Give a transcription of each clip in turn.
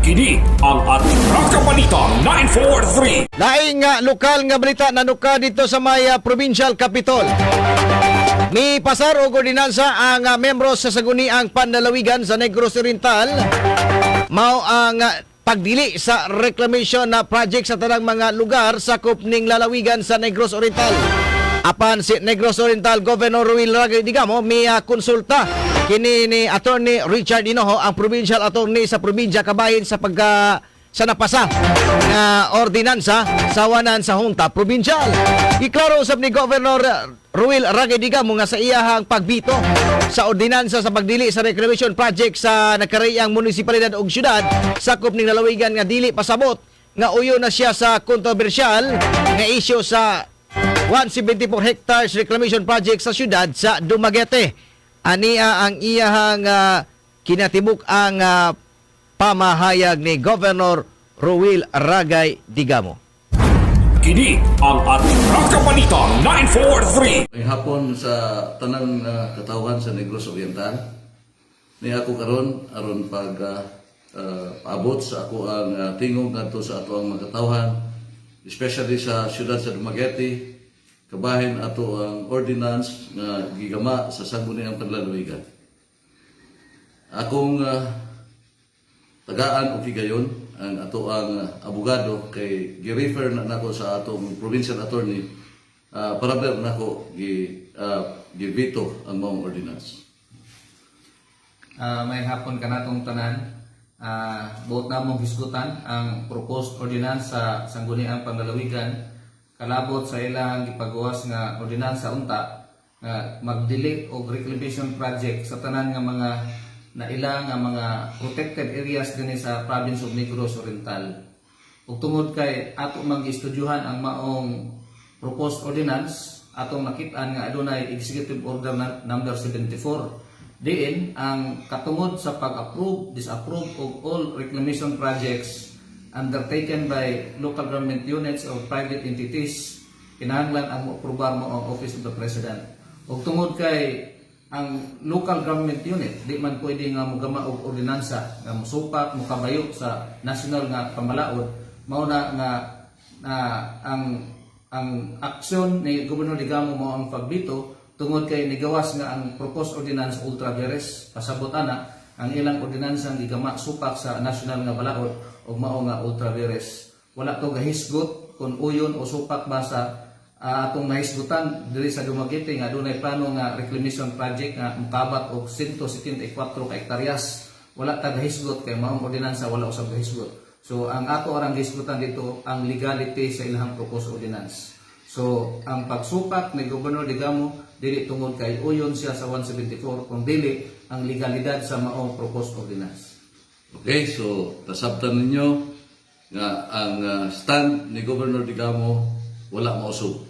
Kini ang Atraka Balita 943. Laing nga lokal nga balita nanuka dito sa may provincial capital. Ni pasar og ordinansa ang membro sa Saguniang Panlalawigan sa Negros Oriental mao ang pagdili sa reclamation na project sa tanang mga lugar sakop ning lalawigan sa Negros Oriental. Apan si Negros Oriental Governor Ruil Ragay Digamo mi konsulta kini ni Attorney Richard Hinojo, ang provincial attorney sa probinsya kabahin sa sa napasa nga ordinansa sa wanan sa Hunta Provincial. Iklaro usab ni Governor Ruil Ragay Digamo nga sa iyahang pagbito sa ordinansa sa pagdili sa reclamation project sa nakariyang munisipalidad ug syudad sakop ning lalawigan nga dili pasabot nga uyo na siya sa kontrobersyal nga isyu sa 174 hectares reclamation project sa syudad sa Dumaguete. Ania ang iyahang kinatibuk ang pamahayag ni Governor Ruil Ragay Digamo. Kini ang Atraka Balita 943. May hapon sa tanang katawhan sa Negros Oriental. Ni ako karon aron pag paabot sa ako ang tingog ngadto sa ato ang mga katawhan, especially sa siyudad sa Dumaguete, kabahin ato ang ordinance nga gigama sa Sangguniang Panlalawigan. Akong tagaan o higayon ang ato ang abogado kay gi-refer na nako sa atong provincial attorney para ber nako gi-veto ang maong ordinance. May hapon ka natong tanan, buot namong hisgutan ang proposed ordinance sa Sangguniang Panlalawigan kalabot sa ilang gipagawas nga ordinansa unta nga magdili og reclamation project sa tanan nga mga nailang nga mga protected areas dinhi sa province of Negros Oriental. Ug tungod kay ato mag-istudyuhan ang maong proposed ordinance, atong nakit-an nga adunay Executive Order number 74 diin ang katungod sa pag-approve, disapprove of all reclamation projects undertaken by local government units or private entities, kinahanglan ang aprobar mo ang Office of the President. Ug tungod kay ang local government unit di man pwede nga mogama og ordinansa nga mosupak mokabayo sa national nga pamalaod, mao na nga ang aksyon ni Gobernador Digamo mo ang pagbito tungod kay nigawas nga ang proposed ordinance ultra vires pasabot ana ang ilang ordinansang gigama supak sa national nga balaod ug mao nga ultra vires. Wala to gahisgot kung uyon o supak ba sa atong nahisgutan diri sa Dumaguete nga dunay plano nga reclamation project nga mutabat og 174 ka hektaryas. Wala ta gahisgot kay maong ordinansa wala usab gahisgot. So ang ato arang gahisgutan dito ang legality sa ilang proposed ordinance. So ang pagsupak ni Gobernador Digamo dili tungod kay uyon siya sa 174 kung dili ang legalidad sa maong proposed ordinance. Okay, so tasabtan ninyo nga ang stand ni Governor Digamo wala mausog.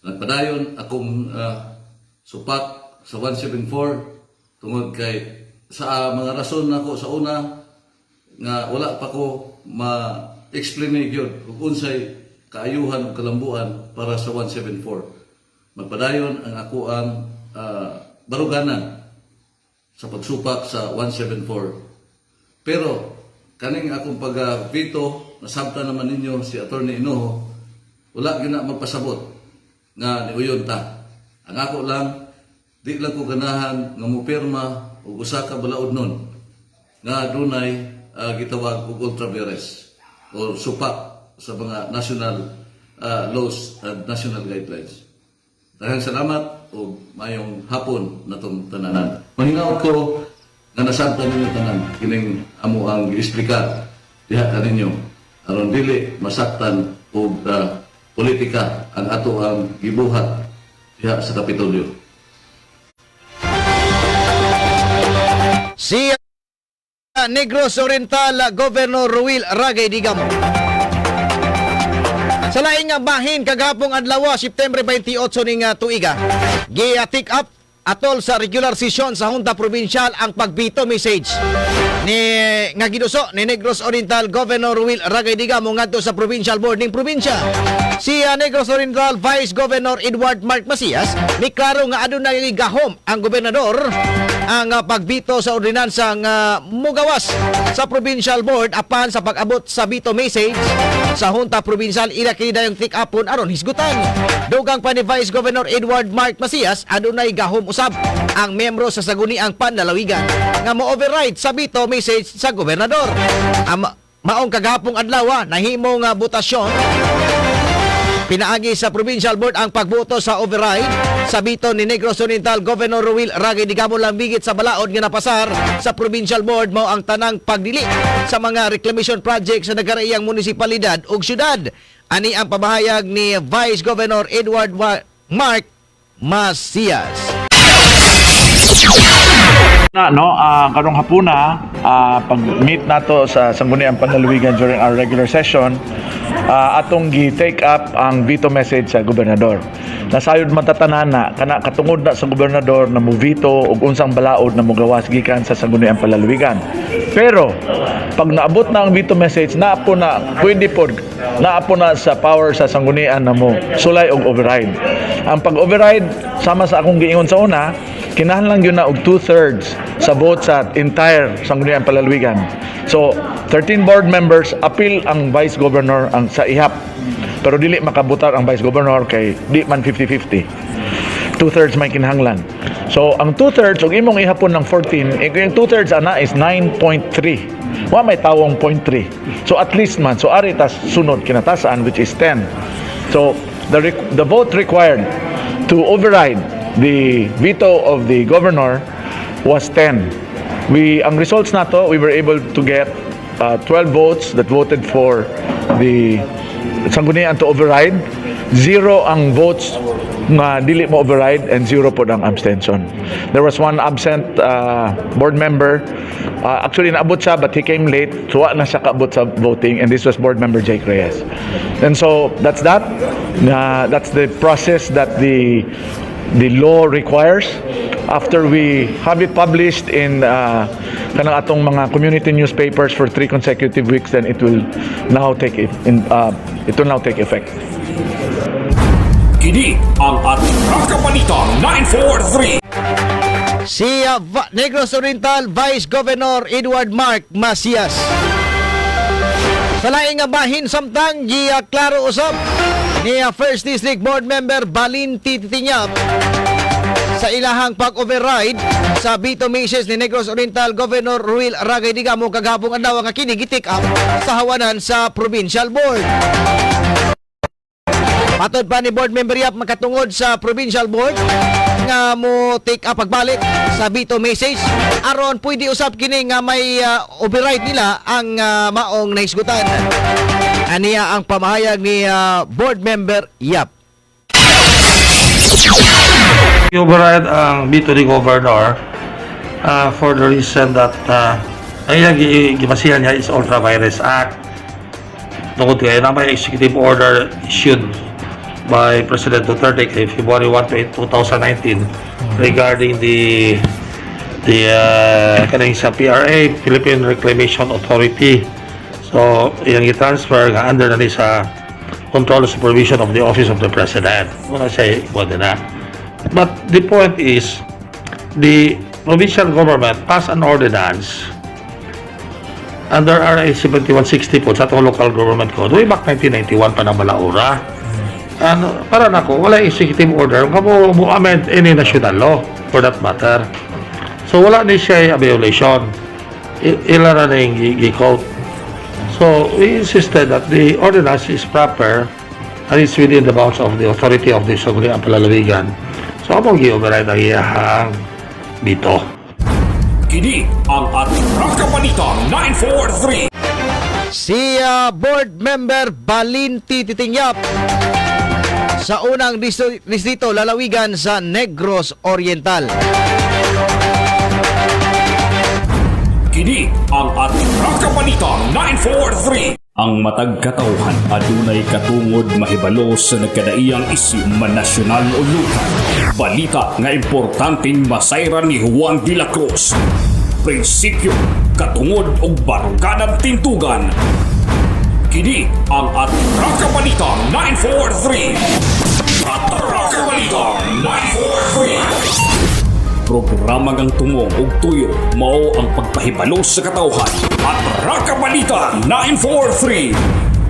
Nagpadayon akong supak sa 174 tungod kay sa mga rason nako sa una nga wala pa ko ma-explain gyud kung unsay kaayuhan o kalambuan para sa 174. Magpadayon ang ako ang baruganan sa pagsupak sa 174. Pero kaning akong pag-veto, nasabta naman ninyo si Attorney Hinojo, wala gyud na magpasabot nga niuyon ta. Ang ako lang, di lang ko ganahan nga mupirma og usa ka balaod nun nga dunay gitawag og ultra vires o supak sa mga national laws and national guidelines. Daghang salamat o mayong hapon natong tananan. Maninaw ko nga nasabtan ninyo tanan kining amo ang gi-explicar diha kaninyo aron dili masaktan og politika ang ato ang gibuhat diha sa Kapitolyo. Si Negros Oriental Governor Ruil Ragay Digamo. Sa laing nga bahin kagapong adlaw September 28 ning tuiga, gi-take up atol sa regular session sa Junta Provincial ang pagbito message ni nga giduso ni Negros Oriental Governor Ruil Ragay Digamo ngadto sa provincial board ning probinsya. Si Negros Oriental Vice Governor Edward Mark Macias ni klaro nga adunay gahom ang gobernador ang pagbito sa ordinansang mugawas sa provincial board apan sa pag-abot sa bito message sa Hunta Provincial ila kini dayong tik-apon aron hisgutan. Dugang pa ni Vice Governor Edward Mark Macias adunay gahom usab ang miyembro sa Saguniang Panlalawigan nga mo-override sa bito message sa gobernador. Maong kagahapong adlaw nahimo nga botasyon pinaagi sa provincial board ang pagboto sa override sa bito ni Negros Oriental Governor Ruil Ragay Digamo lang bigit sa balaod nga napasar sa provincial board mao ang tanang pagdili sa mga reclamation project sa nagaraiyang munisipalidad ug syudad. Ani ang pabahayag ni Vice Governor Edward Mark Macias. Karong hapuna, pag-meet nato sa Sangguniang Panlalawigan during our regular session, atong gi-take up ang veto message sa gobernador. Nasayod matatanan na kana katungod na sa gobernador na mo-veto og unsang balaod na mogawas gikan sa Sangguniang Panlalawigan. Pero pag naabot na ang veto message, naapo na sa power sa Sanggunian na mo sulay og override. Ang pag-override sama sa akong giingon sa una, kinahanglan yun na og 2/3 sa vote sa entire Sangguniang Panlalawigan. So 13 board members appeal ang vice governor ang sa ihap. Pero dili makabutar ang vice governor kay di man 50-50. 2/3 may kinahanglan. So ang 2/3 ug imong ihapon ng 14, yung 2/3 ana is 9.3. Wa may tawong 0.3. So at least man so ari tas sunod kinatasan which is 10. So the vote required to override the veto of the governor was 10. Ang results nato, we were able to get 12 votes that voted for the Sangguniang to override, 0 ang votes na dili mo override, and 0 po ang abstention. There was one absent board member. Actually, naabot siya but he came late, so na siya kaabot sa voting, and this was board member Jake Reyes. And so that's that. That's the process that the law requires. After we have it published in kanang atong mga community newspapers for 3 consecutive weeks, then it will now take effect. Kini ang ating Rakapanitan 943. Si Negros Oriental Vice Governor Edward Mark Macias. Sa laing nga bahin samtang klaro usab ni First District Board Member Balin Titinyap sa ilahang pag-override sa veto message ni Negros Oriental Governor Ruil Ragay Digamo kagahapon adlaw nga kini gi-take up sa hawanan sa provincial board. Matod pa ni board member Yap makatungod sa provincial board nga mo take up pagbalik sa veto message aron pwede usab kini nga may override nila ang maong naisgutan. Aniya ang pamahayag ni board member Yap. Override ang veto ni Governor for the reason that ang gimasihan niya is Ultra Virus Act. Tungkol kaya na may executive order issued by President Duterte kay February 1, 2019 regarding the kaning sa PRA, Philippine Reclamation Authority. So, yung i-transfer nga under na ni sa control and supervision of the Office of the President. Muna siya ikwade na. But the point is, the provincial government passed an ordinance under RA 7160 po sa atong local government code way back 1991 pa ng Balaura. And para nako, wala executive order nga mo amend any national law for that matter. So wala ni siya a violation. Ilan na yung i-quote. So we insisted that the ordinance is proper and it's within the bounds of the authority of the Sangguniang Panlalawigan. So among gi-override ang iyahang dito. Kini ang ating Rakapanitan 943. Si board member Balin Titinyap sa unang distrito lalawigan sa Negros Oriental. Kini ang ating Rakapanitan 943. Ang matag katawhan adunay katungod mahibalo sa nagkadaiyang isyu man nasyonal o lokal. Balita nga importanteng masayran ni Juan de la Cruz. Prinsipyo, katungod og baruganan tintugan. Kini ang ating Rakapanitan 943. At Rakapanitan 943. programa ng tumong ug tuyo mao ang pagpahibalo sa katawhan at Raka Balita 943.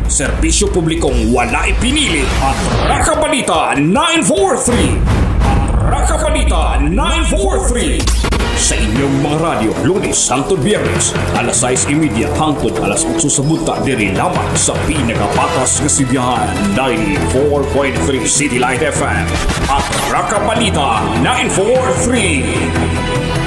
Serbisyo publikong wala ipinili at Raka Balita 943. Raka Balita 943 sa inyong mga radyo Lunes hangtod Biyernes alas 6:30 hangtod alas 8 sa buta diri lamang sa pinakapatas nga sibiyahan 94.3 City Light FM at Raka Balita 943.